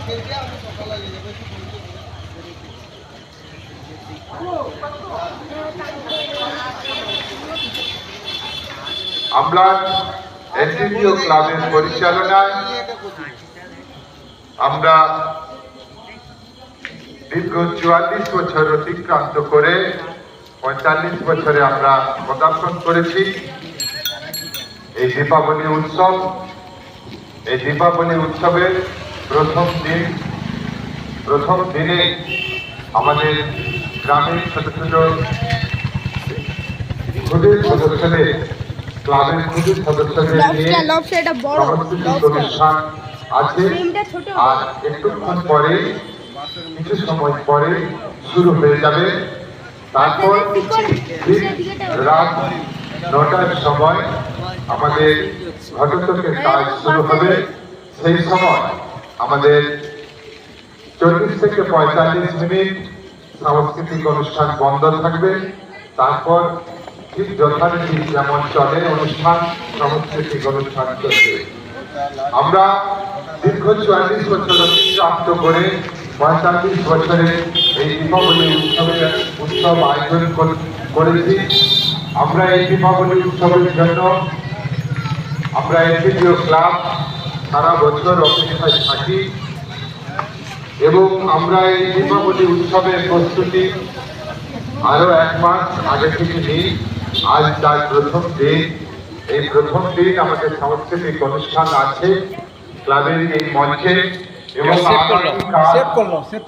আমরা এনটিভিও ক্লাবের পরিচালনায় আমরা দীর্ঘ ৪৪ বছর অতিক্রান্ত করে ৪৫ বছরে আমরা পদার্পণ করেছি। এই দীপাবলি উৎসবের প্রথম দিনে আমাদের গ্রামের ছোট ছোট ক্ষুদ্র সদস্যদের ক্লাবের ক্ষুদ্র সদস্যদের নিয়ে অনুষ্ঠান আছে। আর একটুক্ষণ পরে কিছু সময় পরে শুরু হয়ে যাবে। তারপর রাত ৯টার সময় আমাদের ঘটোৎকচের কাজ শুরু হবে। সেই সময় আমাদের ৪০ থেকে ৪৫ মিনিট সাংস্কৃতিক অনুষ্ঠান বন্ধ থাকবে। তারপর ঠিক যথারীতি যেমন চলে অনুষ্ঠান, সাংস্কৃতিক অনুষ্ঠান চলবে। আমরা দীর্ঘ ৪৪ বছর অতিক্রান্ত করে ৪৫ বছরে এই দীপাবলি উৎসব আয়োজন করেছি। আমরা এই দীপাবলি উৎসবের জন্য আমরা এনটিভিও ক্লাব সারা বছর অপেক্ষায় থাকি এবং আমরা এই দীপাবলি উৎসবের প্রস্তুতি আরো ১ মাস আগে থেকে নিই। আজ তার প্রথম দিন। এই প্রথম দিন আমাদের সাংস্কৃতিক অনুষ্ঠান আছে ক্লাবের এই মঞ্চে এবং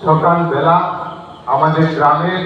সকালবেলা আমাদের গ্রামের